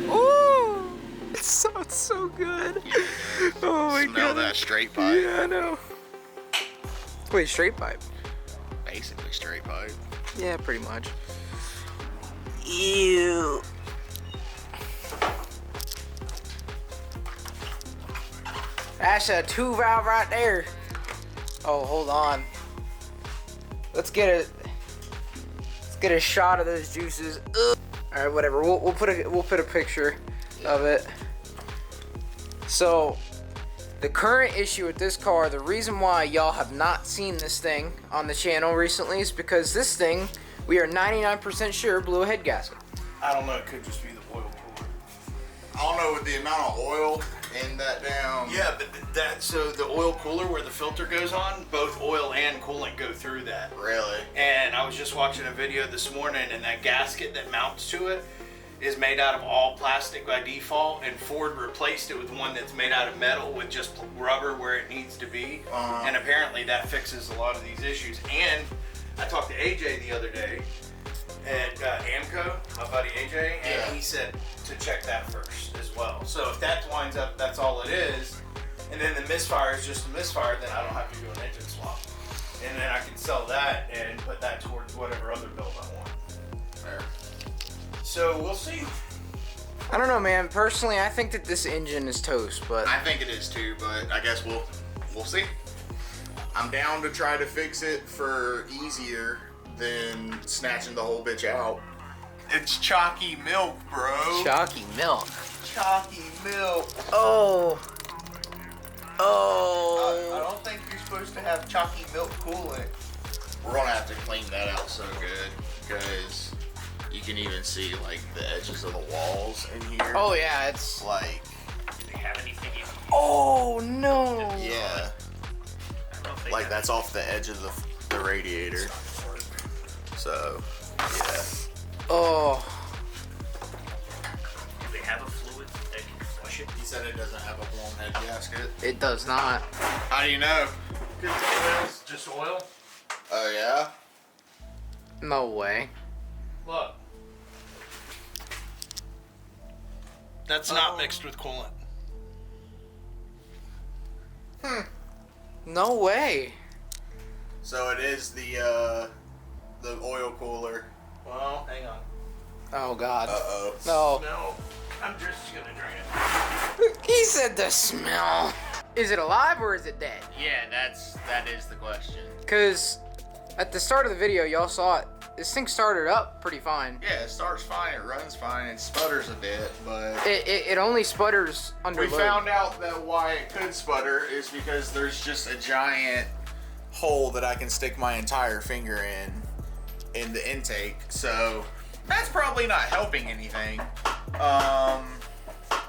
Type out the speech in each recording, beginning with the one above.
Ooh! It sounds so good. Oh my god. Smell that straight pipe. Yeah, I know. Wait, straight pipe? Basically straight pipe. Yeah, pretty much. Ew. That's a 2 valve right there. Oh, hold on. Let's get a shot of those juices. Ugh. All right, whatever. We'll put a picture of it. So, the current issue with this car, the reason why y'all have not seen this thing on the channel recently is because this thing, we are 99% sure blew a head gasket. I don't know, it could just be the oil cooler. I don't know, with the amount of oil in that damn... Yeah, but so the oil cooler where the filter goes on, both oil and coolant go through that. Really? And I was just watching a video this morning, and that gasket that mounts to it is made out of all plastic by default, and Ford replaced it with one that's made out of metal with just rubber where it needs to be. And apparently that fixes a lot of these issues. And I talked to AJ the other day at Amco, my buddy AJ, and he said to check that first as well. So if that winds up, that's all it is, and then the misfire is just a misfire, then I don't have to do an engine swap. And then I can sell that and put that towards whatever other build I want. Fair. So we'll see. I don't know, man. Personally, I think that this engine is toast, but I think it is too, but I guess we'll see. I'm down to try to fix it for easier than snatching the whole bitch out. It's chalky milk, bro. chalky milk. Chalky milk. Oh. I Oh. don't think you're supposed to have chalky milk coolant. We're gonna have to clean that out so good, because you can even see like the edges of the walls in here. Oh yeah, it's Like, Do they have anything in? oh no. yeah, I don't think like that's off the edge of the radiator. So, yeah. Oh. Do they have a fluid that can flush it? He said it doesn't have a blown head gasket. It does not. How do you know? Good thing it's just oil. Oh yeah? No way. Look. That's not mixed with coolant. No way. So it is the oil cooler. Well, hang on. Oh god. Uh-oh. No. No, I'm just gonna drain it. He said the smell. Is it alive or is it dead? Yeah, that is the question. Because at the start of the video, y'all saw it. This thing started up pretty fine. Yeah, it starts fine, it runs fine, it sputters a bit, but It only sputters under we load. found out that why it could sputter is because there's just a giant hole that I can stick my entire finger in the intake. So that's probably not helping anything.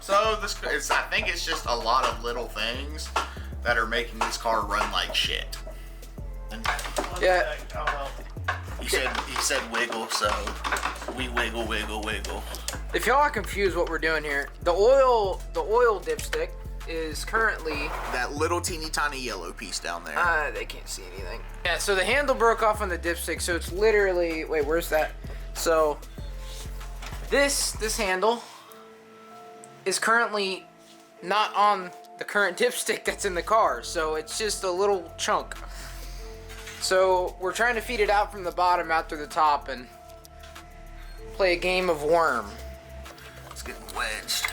So I think it's just a lot of little things that are making this car run like shit. And Yeah. he said wiggle, so we wiggle. If y'all are confused what we're doing here, the oil dipstick is currently That little teeny tiny yellow piece down there. they can't see anything. Yeah, so the handle broke off on the dipstick, so it's literally, wait, where's that? So this handle is currently not on the current dipstick that's in the car, so it's just a little chunk. So we're trying to feed it out from the bottom out through the top and play a game of worm. It's getting wedged.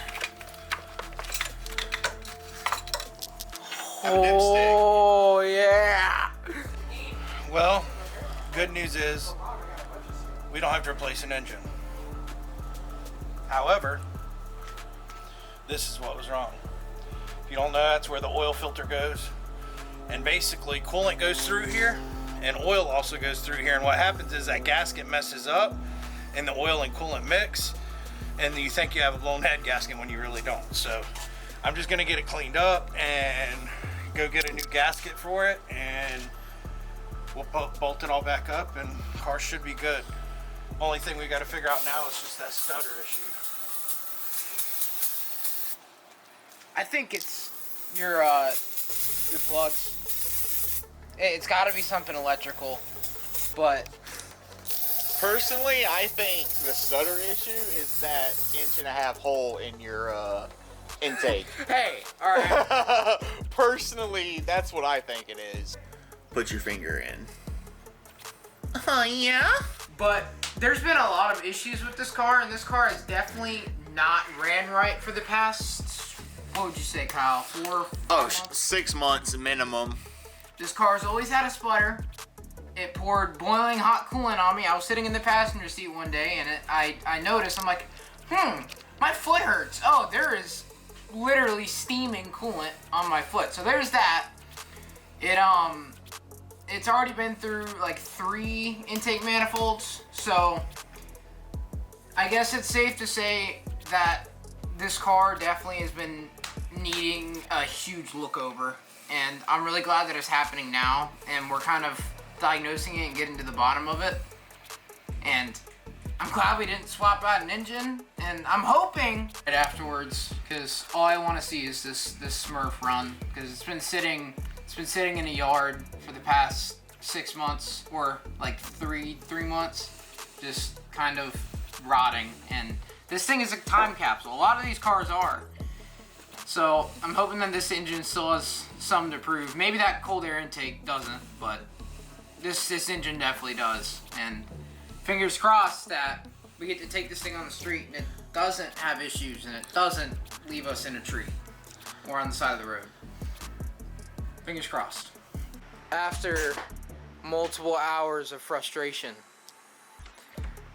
Oh yeah. Well, good news is we don't have to replace an engine. However, this is what was wrong. If you don't know, that's where the oil filter goes. And basically coolant goes through here and oil also goes through here. And what happens is that gasket messes up and the oil and coolant mix, and you think you have a blown head gasket when you really don't. So I'm just gonna get it cleaned up and go get a new gasket for it, and we'll bolt it all back up and the car should be good. Only thing we got to figure out now is just that stutter issue. I think it's your plugs. It's got to be something electrical, but personally, I think the stutter issue is that 1.5-inch hole in your intake. hey, all right. Personally, that's what I think it is. Put your finger in. Oh, yeah? But there's been a lot of issues with this car, and this car has definitely not ran right for the past, what would you say, Kyle, 4 months? 6 months minimum. This car's always had a sputter. It poured boiling hot coolant on me. I was sitting in the passenger seat one day, and I noticed, I'm like, my foot hurts. Oh, there is literally steaming coolant on my foot. So there's that. It's already been through like 3 intake manifolds, so I guess it's safe to say that this car definitely has been needing a huge look over, and I'm really glad that it's happening now, and we're kind of diagnosing it and getting to the bottom of it. And I'm glad we didn't swap out an engine, and I'm hoping right afterwards, because all I want to see is this Smurf run, because it's been sitting in a yard for the past 6 months, or like three months, just kind of rotting. And this thing is a time capsule. A lot of these cars are. So I'm hoping that this engine still has something to prove. Maybe that cold air intake doesn't, but this engine definitely does. And fingers crossed that we get to take this thing on the street and it doesn't have issues and it doesn't leave us in a tree or on the side of the road. Fingers crossed. After multiple hours of frustration,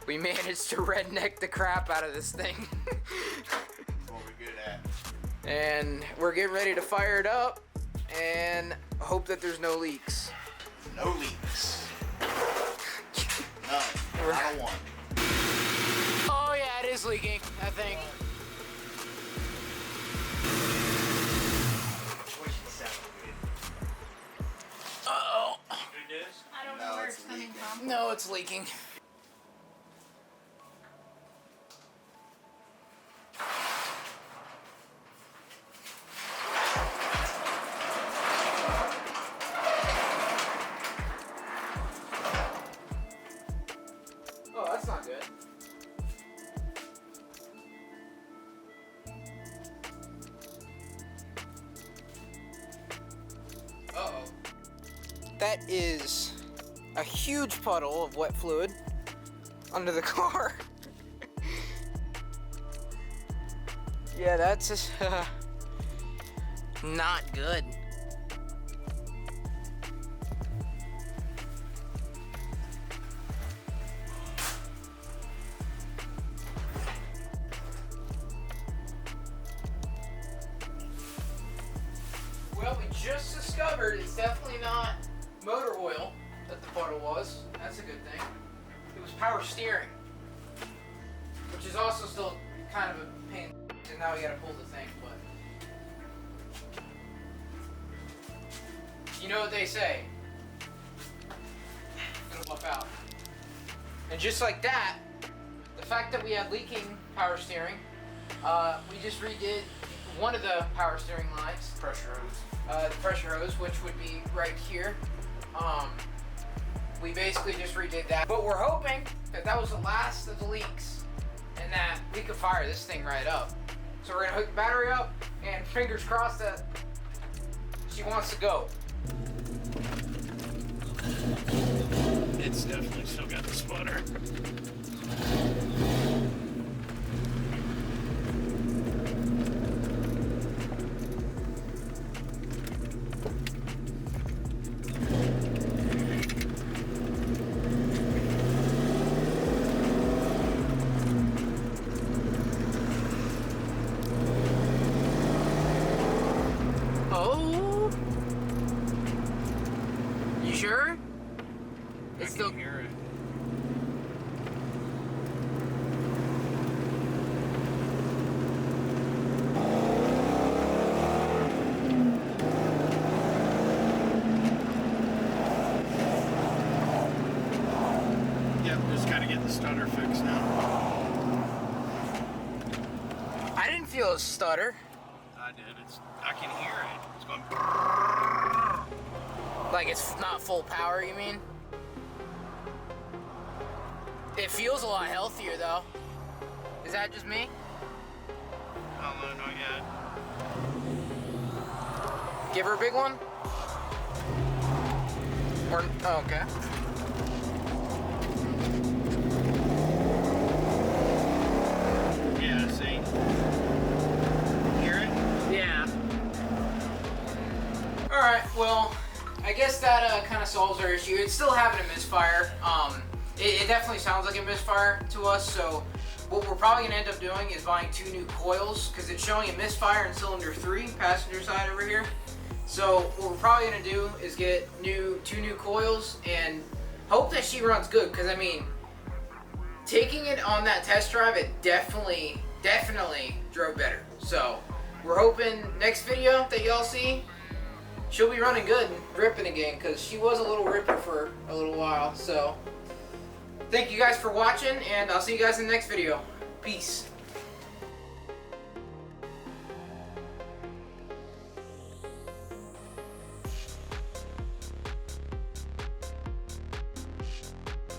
we managed to redneck the crap out of this thing. That's what we're good at. And we're getting ready to fire it up and hope that there's no leaks. No leaks. None. Not a one. Oh yeah, it is leaking, I think. Uh-oh. I don't know where it's coming from. No, it's leaking. Oh, that's not good. Uh-oh. That is a huge puddle of wet fluid under the car. Yeah, that's just not good. Well, we just discovered it's definitely not motor oil that the puddle was. That's a good thing. It was power steering, which is also still kind of a pain. And now we gotta pull the thing, but you know what they say. It'll buff out. And just like that, the fact that we had leaking power steering, we just redid one of the power steering lines. Pressure hose. The pressure hose, which would be right here. We basically just redid that. But we're hoping that that was the last of the leaks and that we could fire this thing right up. So we're gonna hook the battery up and fingers crossed that she wants to go. It's definitely still got the sputter. Oh, you sure? It's I still. can hear it. Yep, just gotta get the stutter fixed now. I didn't feel a stutter. I did. I can hear it. It's going. Like it's not full power, you mean? It feels a lot healthier though. Is that just me? I don't know, not yet. Give her a big one? Or, oh, okay. Yeah, see? Hear it? Yeah. Alright, well, I guess that kind of solves our issue. It's still having a misfire. It definitely sounds like a misfire to us, so what we're probably going to end up doing is buying 2 new coils, because it's showing a misfire in cylinder 3, passenger side over here. So what we're probably going to do is get 2 new coils and hope that she runs good, because I mean, taking it on that test drive, it definitely drove better. So we're hoping next video that y'all see, she'll be running good and ripping again, because she was a little ripper for a little while. So thank you guys for watching, and I'll see you guys in the next video. Peace.